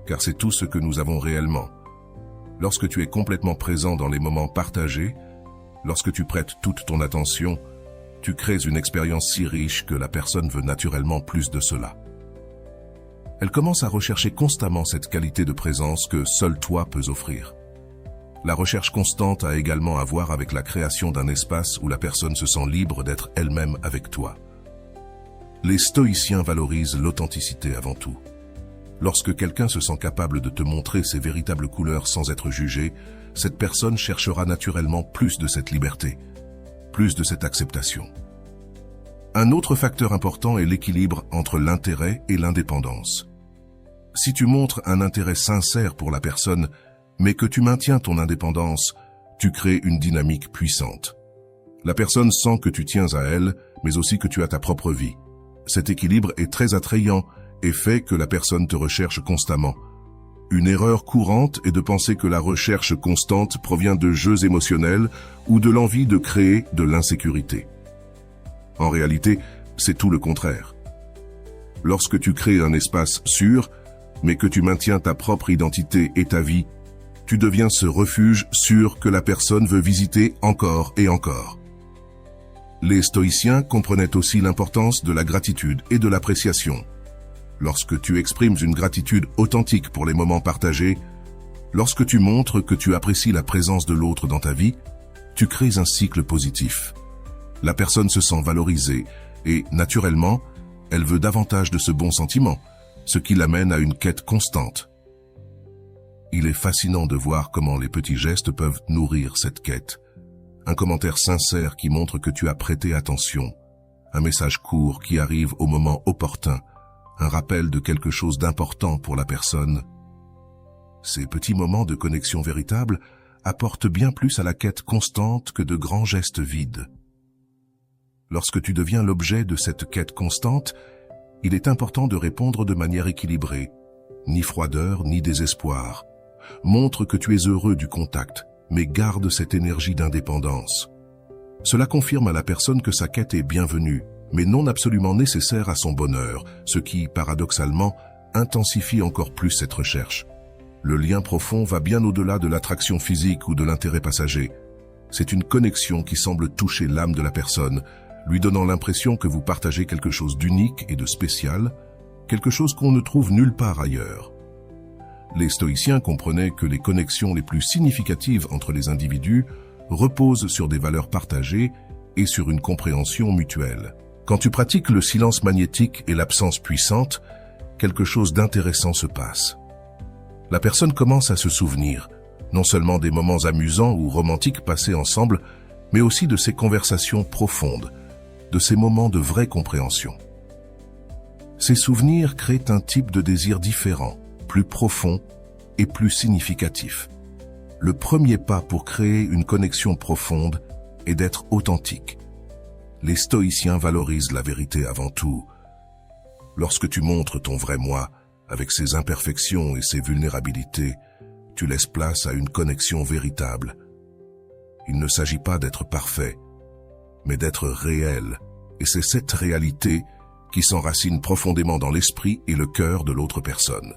car c'est tout ce que nous avons réellement. Lorsque tu es complètement présent dans les moments partagés, lorsque tu prêtes toute ton attention, tu crées une expérience si riche que la personne veut naturellement plus de cela. Elle commence à rechercher constamment cette qualité de présence que seul toi peux offrir. La recherche constante a également à voir avec la création d'un espace où la personne se sent libre d'être elle-même avec toi. Les stoïciens valorisent l'authenticité avant tout. Lorsque quelqu'un se sent capable de te montrer ses véritables couleurs sans être jugé, cette personne cherchera naturellement plus de cette liberté, plus de cette acceptation. Un autre facteur important est l'équilibre entre l'intérêt et l'indépendance. Si tu montres un intérêt sincère pour la personne, mais que tu maintiens ton indépendance, tu crées une dynamique puissante. La personne sent que tu tiens à elle, mais aussi que tu as ta propre vie. Cet équilibre est très attrayant et fait que la personne te recherche constamment. Une erreur courante est de penser que la recherche constante provient de jeux émotionnels ou de l'envie de créer de l'insécurité. En réalité, c'est tout le contraire. Lorsque tu crées un espace sûr, mais que tu maintiens ta propre identité et ta vie, tu deviens ce refuge sûr que la personne veut visiter encore et encore. Les stoïciens comprenaient aussi l'importance de la gratitude et de l'appréciation. Lorsque tu exprimes une gratitude authentique pour les moments partagés, lorsque tu montres que tu apprécies la présence de l'autre dans ta vie, tu crées un cycle positif. La personne se sent valorisée et, naturellement, elle veut davantage de ce bon sentiment, ce qui l'amène à une quête constante. Il est fascinant de voir comment les petits gestes peuvent nourrir cette quête. Un commentaire sincère qui montre que tu as prêté attention, un message court qui arrive au moment opportun, un rappel de quelque chose d'important pour la personne. Ces petits moments de connexion véritable apporte bien plus à la quête constante que de grands gestes vides. Lorsque tu deviens l'objet de cette quête constante, il est important de répondre de manière équilibrée, ni froideur ni désespoir. Montre que tu es heureux du contact, mais garde cette énergie d'indépendance. Cela confirme à la personne que sa quête est bienvenue, mais non absolument nécessaire à son bonheur, ce qui, paradoxalement, intensifie encore plus cette recherche. Le lien profond va bien au-delà de l'attraction physique ou de l'intérêt passager. C'est une connexion qui semble toucher l'âme de la personne, lui donnant l'impression que vous partagez quelque chose d'unique et de spécial, quelque chose qu'on ne trouve nulle part ailleurs. Les stoïciens comprenaient que les connexions les plus significatives entre les individus reposent sur des valeurs partagées et sur une compréhension mutuelle. Quand tu pratiques le silence magnétique et l'absence puissante, quelque chose d'intéressant se passe. La personne commence à se souvenir, non seulement des moments amusants ou romantiques passés ensemble, mais aussi de ces conversations profondes, de ces moments de vraie compréhension. Ces souvenirs créent un type de désir différent, plus profond et plus significatif. Le premier pas pour créer une connexion profonde est d'être authentique. Les stoïciens valorisent la vérité avant tout. Lorsque tu montres ton vrai moi, avec ses imperfections et ses vulnérabilités, tu laisses place à une connexion véritable. Il ne s'agit pas d'être parfait, mais d'être réel, et c'est cette réalité qui s'enracine profondément dans l'esprit et le cœur de l'autre personne.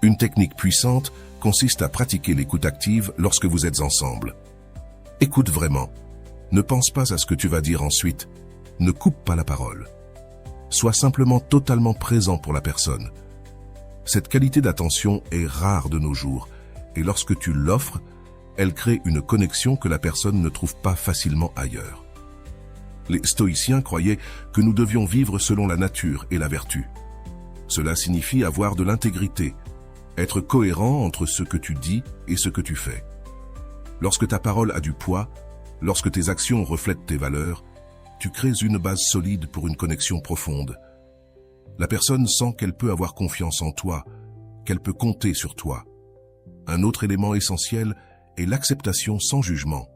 Une technique puissante consiste à pratiquer l'écoute active lorsque vous êtes ensemble. Écoute vraiment. Ne pense pas à ce que tu vas dire ensuite. Ne coupe pas la parole. Sois simplement totalement présent pour la personne. Cette qualité d'attention est rare de nos jours, et lorsque tu l'offres, elle crée une connexion que la personne ne trouve pas facilement ailleurs. Les stoïciens croyaient que nous devions vivre selon la nature et la vertu. Cela signifie avoir de l'intégrité, être cohérent entre ce que tu dis et ce que tu fais. Lorsque ta parole a du poids, lorsque tes actions reflètent tes valeurs, tu crées une base solide pour une connexion profonde. La personne sent qu'elle peut avoir confiance en toi, qu'elle peut compter sur toi. Un autre élément essentiel est l'acceptation sans jugement.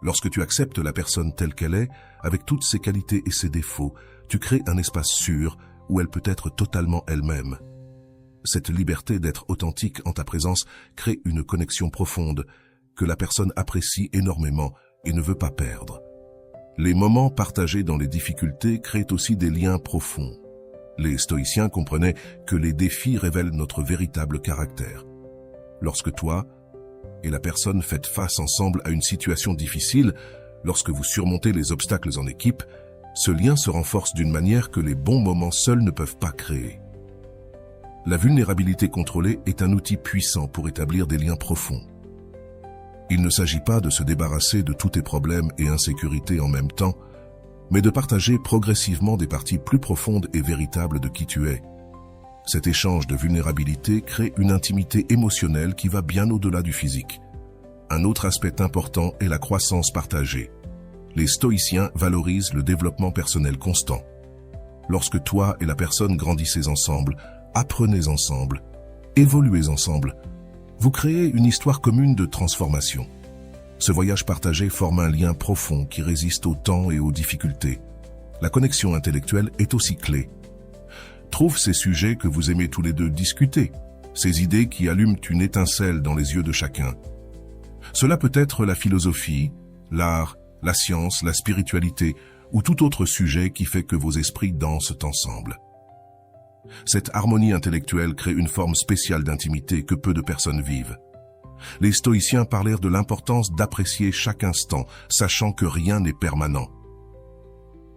Lorsque tu acceptes la personne telle qu'elle est, avec toutes ses qualités et ses défauts, tu crées un espace sûr où elle peut être totalement elle-même. Cette liberté d'être authentique en ta présence crée une connexion profonde que la personne apprécie énormément et ne veut pas perdre. Les moments partagés dans les difficultés créent aussi des liens profonds. Les stoïciens comprenaient que les défis révèlent notre véritable caractère. Lorsque toi et la personne faites face ensemble à une situation difficile, lorsque vous surmontez les obstacles en équipe, ce lien se renforce d'une manière que les bons moments seuls ne peuvent pas créer. La vulnérabilité contrôlée est un outil puissant pour établir des liens profonds. Il ne s'agit pas de se débarrasser de tous tes problèmes et insécurités en même temps, mais de partager progressivement des parties plus profondes et véritables de qui tu es. Cet échange de vulnérabilité crée une intimité émotionnelle qui va bien au-delà du physique. Un autre aspect important est la croissance partagée. Les stoïciens valorisent le développement personnel constant. Lorsque toi et la personne grandissez ensemble, apprenez ensemble, évoluez ensemble, vous créez une histoire commune de transformation. Ce voyage partagé forme un lien profond qui résiste au temps et aux difficultés. La connexion intellectuelle est aussi clé. Trouve ces sujets que vous aimez tous les deux discuter, ces idées qui allument une étincelle dans les yeux de chacun. Cela peut être la philosophie, l'art, la science, la spiritualité ou tout autre sujet qui fait que vos esprits dansent ensemble. Cette harmonie intellectuelle crée une forme spéciale d'intimité que peu de personnes vivent. Les stoïciens parlèrent de l'importance d'apprécier chaque instant, sachant que rien n'est permanent.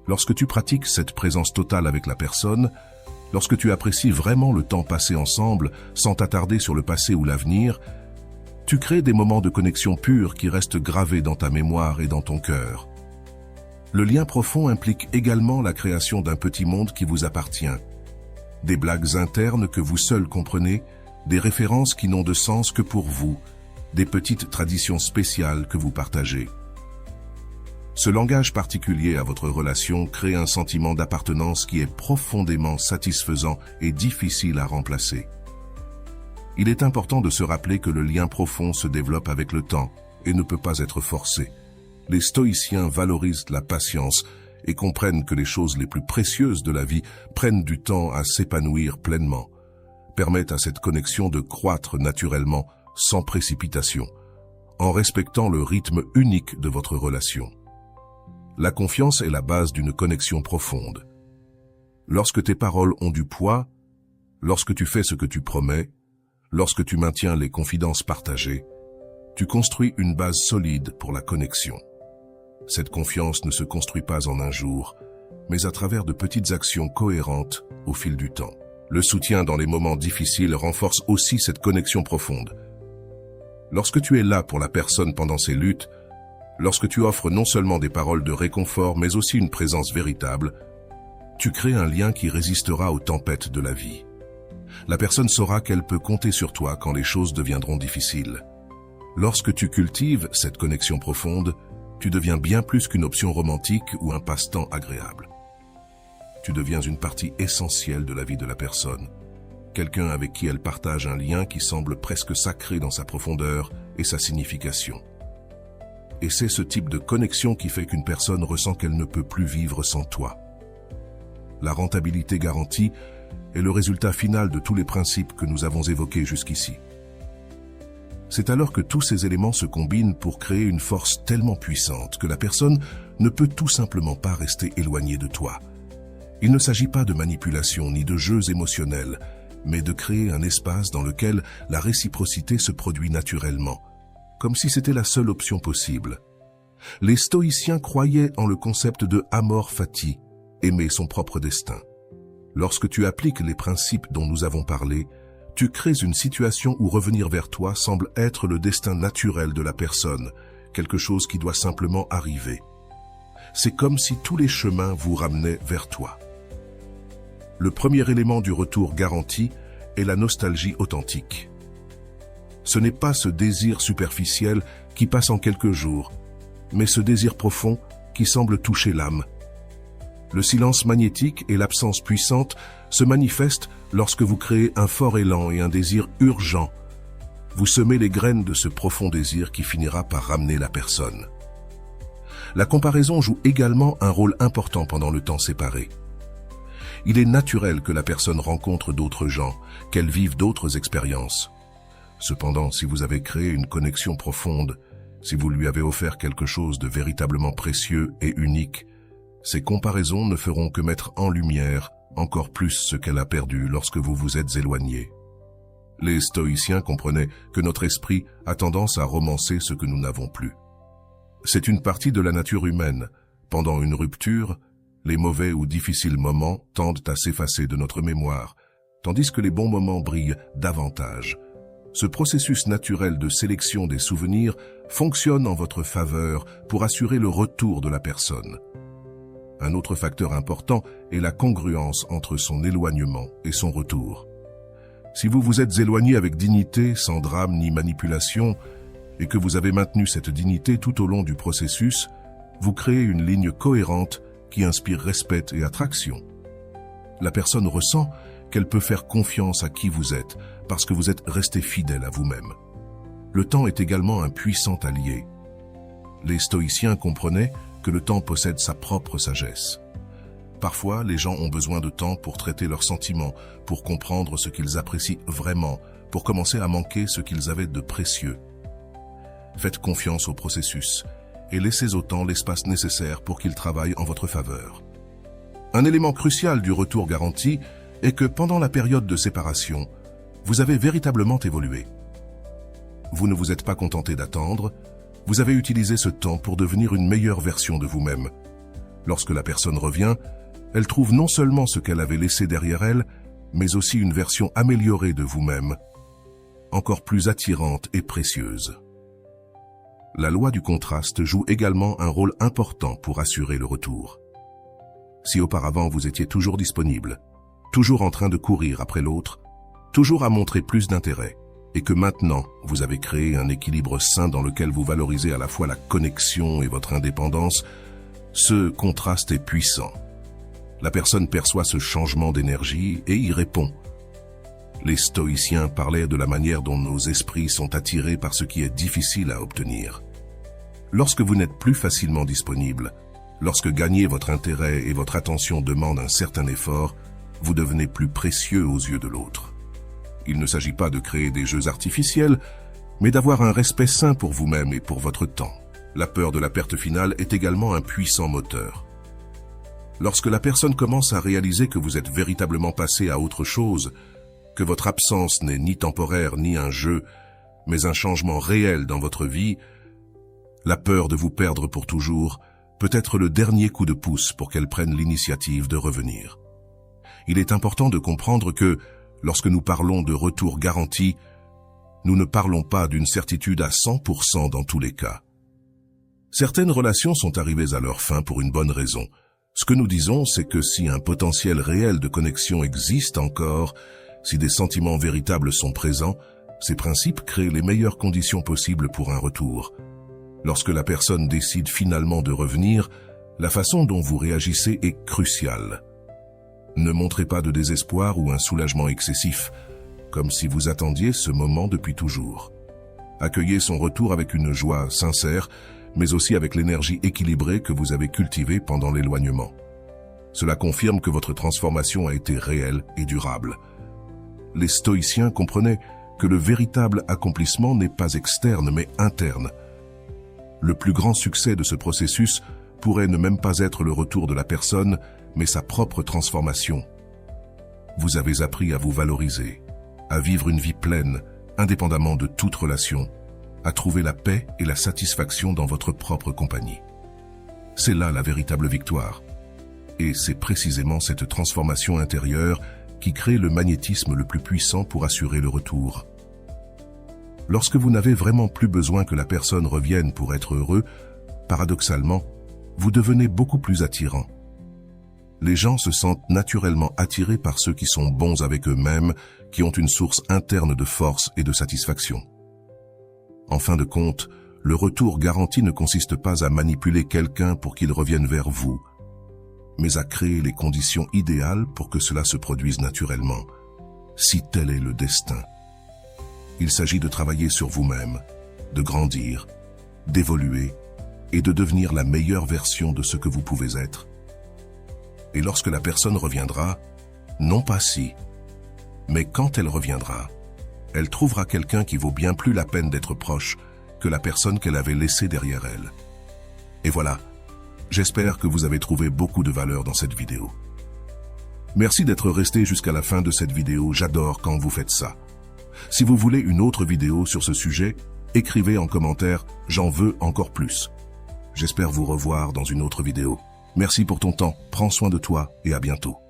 Lorsque tu pratiques cette présence totale avec la personne, lorsque tu apprécies vraiment le temps passé ensemble, sans t'attarder sur le passé ou l'avenir, tu crées des moments de connexion pure qui restent gravés dans ta mémoire et dans ton cœur. Le lien profond implique également la création d'un petit monde qui vous appartient. Des blagues internes que vous seuls comprenez, des références qui n'ont de sens que pour vous, des petites traditions spéciales que vous partagez. Ce langage particulier à votre relation crée un sentiment d'appartenance qui est profondément satisfaisant et difficile à remplacer. Il est important de se rappeler que le lien profond se développe avec le temps et ne peut pas être forcé. Les stoïciens valorisent la patience et comprennent que les choses les plus précieuses de la vie prennent du temps à s'épanouir pleinement, permettent à cette connexion de croître naturellement, sans précipitation, en respectant le rythme unique de votre relation. La confiance est la base d'une connexion profonde. Lorsque tes paroles ont du poids, lorsque tu fais ce que tu promets, lorsque tu maintiens les confidences partagées, tu construis une base solide pour la connexion. Cette confiance ne se construit pas en un jour, mais à travers de petites actions cohérentes au fil du temps. Le soutien dans les moments difficiles renforce aussi cette connexion profonde. Lorsque tu es là pour la personne pendant ses luttes, lorsque tu offres non seulement des paroles de réconfort, mais aussi une présence véritable, tu crées un lien qui résistera aux tempêtes de la vie. La personne saura qu'elle peut compter sur toi quand les choses deviendront difficiles. Lorsque tu cultives cette connexion profonde, tu deviens bien plus qu'une option romantique ou un passe-temps agréable. Tu deviens une partie essentielle de la vie de la personne, quelqu'un avec qui elle partage un lien qui semble presque sacré dans sa profondeur et sa signification. Et c'est ce type de connexion qui fait qu'une personne ressent qu'elle ne peut plus vivre sans toi. La rentabilité garantie est le résultat final de tous les principes que nous avons évoqués jusqu'ici. C'est alors que tous ces éléments se combinent pour créer une force tellement puissante que la personne ne peut tout simplement pas rester éloignée de toi. Il ne s'agit pas de manipulation ni de jeux émotionnels, mais de créer un espace dans lequel la réciprocité se produit naturellement, comme si c'était la seule option possible. Les stoïciens croyaient en le concept de amor fati, aimer son propre destin. Lorsque tu appliques les principes dont nous avons parlé, tu crées une situation où revenir vers toi semble être le destin naturel de la personne, quelque chose qui doit simplement arriver. C'est comme si tous les chemins vous ramenaient vers toi. Le premier élément du retour garanti est la nostalgie authentique. Ce n'est pas ce désir superficiel qui passe en quelques jours, mais ce désir profond qui semble toucher l'âme. Le silence magnétique et l'absence puissante se manifestent lorsque vous créez un fort élan et un désir urgent. Vous semez les graines de ce profond désir qui finira par ramener la personne. La comparaison joue également un rôle important pendant le temps séparé. Il est naturel que la personne rencontre d'autres gens, qu'elle vive d'autres expériences. Cependant, si vous avez créé une connexion profonde, si vous lui avez offert quelque chose de véritablement précieux et unique, ces comparaisons ne feront que mettre en lumière encore plus ce qu'elle a perdu lorsque vous vous êtes éloignés. Les stoïciens comprenaient que notre esprit a tendance à romancer ce que nous n'avons plus. C'est une partie de la nature humaine. Pendant une rupture, les mauvais ou difficiles moments tendent à s'effacer de notre mémoire, tandis que les bons moments brillent davantage. Ce processus naturel de sélection des souvenirs fonctionne en votre faveur pour assurer le retour de la personne. Un autre facteur important est la congruence entre son éloignement et son retour. Si vous vous êtes éloigné avec dignité, sans drame ni manipulation, et que vous avez maintenu cette dignité tout au long du processus, vous créez une ligne cohérente qui inspire respect et attraction. La personne ressent qu'elle peut faire confiance à qui vous êtes, parce que vous êtes resté fidèle à vous-même. Le temps est également un puissant allié. Les stoïciens comprenaient que le temps possède sa propre sagesse. Parfois, les gens ont besoin de temps pour traiter leurs sentiments, pour comprendre ce qu'ils apprécient vraiment, pour commencer à manquer ce qu'ils avaient de précieux. Faites confiance au processus et laissez au temps l'espace nécessaire pour qu'il travaille en votre faveur. Un élément crucial du retour garanti est que pendant la période de séparation, vous avez véritablement évolué. Vous ne vous êtes pas contenté d'attendre, vous avez utilisé ce temps pour devenir une meilleure version de vous-même. Lorsque la personne revient, elle trouve non seulement ce qu'elle avait laissé derrière elle, mais aussi une version améliorée de vous-même, encore plus attirante et précieuse. La loi du contraste joue également un rôle important pour assurer le retour. Si auparavant vous étiez toujours disponible, toujours en train de courir après l'autre, toujours à montrer plus d'intérêt, et que maintenant vous avez créé un équilibre sain dans lequel vous valorisez à la fois la connexion et votre indépendance, ce contraste est puissant. La personne perçoit ce changement d'énergie et y répond. Les stoïciens parlaient de la manière dont nos esprits sont attirés par ce qui est difficile à obtenir. Lorsque vous n'êtes plus facilement disponible, lorsque gagner votre intérêt et votre attention demandent un certain effort, vous devenez plus précieux aux yeux de l'autre. Il ne s'agit pas de créer des jeux artificiels, mais d'avoir un respect sain pour vous-même et pour votre temps. La peur de la perte finale est également un puissant moteur. Lorsque la personne commence à réaliser que vous êtes véritablement passé à autre chose, que votre absence n'est ni temporaire ni un jeu, mais un changement réel dans votre vie, la peur de vous perdre pour toujours peut être le dernier coup de pouce pour qu'elle prenne l'initiative de revenir. Il est important de comprendre que, lorsque nous parlons de retour garanti, nous ne parlons pas d'une certitude à 100% dans tous les cas. Certaines relations sont arrivées à leur fin pour une bonne raison. Ce que nous disons, c'est que si un potentiel réel de connexion existe encore, si des sentiments véritables sont présents, ces principes créent les meilleures conditions possibles pour un retour. Lorsque la personne décide finalement de revenir, la façon dont vous réagissez est cruciale. Ne montrez pas de désespoir ou un soulagement excessif, comme si vous attendiez ce moment depuis toujours. Accueillez son retour avec une joie sincère, mais aussi avec l'énergie équilibrée que vous avez cultivée pendant l'éloignement. Cela confirme que votre transformation a été réelle et durable. Les stoïciens comprenaient que le véritable accomplissement n'est pas externe mais interne. Le plus grand succès de ce processus pourrait ne même pas être le retour de la personne, mais sa propre transformation. Vous avez appris à vous valoriser, à vivre une vie pleine, indépendamment de toute relation, à trouver la paix et la satisfaction dans votre propre compagnie. C'est là la véritable victoire. Et c'est précisément cette transformation intérieure qui crée le magnétisme le plus puissant pour assurer le retour. Lorsque vous n'avez vraiment plus besoin que la personne revienne pour être heureux, paradoxalement, vous devenez beaucoup plus attirant. Les gens se sentent naturellement attirés par ceux qui sont bons avec eux-mêmes, qui ont une source interne de force et de satisfaction. En fin de compte, le retour garanti ne consiste pas à manipuler quelqu'un pour qu'il revienne vers vous, mais à créer les conditions idéales pour que cela se produise naturellement, si tel est le destin. Il s'agit de travailler sur vous-même, de grandir, d'évoluer et de devenir la meilleure version de ce que vous pouvez être. Et lorsque la personne reviendra, non pas si, mais quand elle reviendra, elle trouvera quelqu'un qui vaut bien plus la peine d'être proche que la personne qu'elle avait laissée derrière elle. Et voilà, j'espère que vous avez trouvé beaucoup de valeur dans cette vidéo. Merci d'être resté jusqu'à la fin de cette vidéo, j'adore quand vous faites ça. Si vous voulez une autre vidéo sur ce sujet, écrivez en commentaire « J'en veux encore plus ». J'espère vous revoir dans une autre vidéo. Merci pour ton temps, prends soin de toi et à bientôt.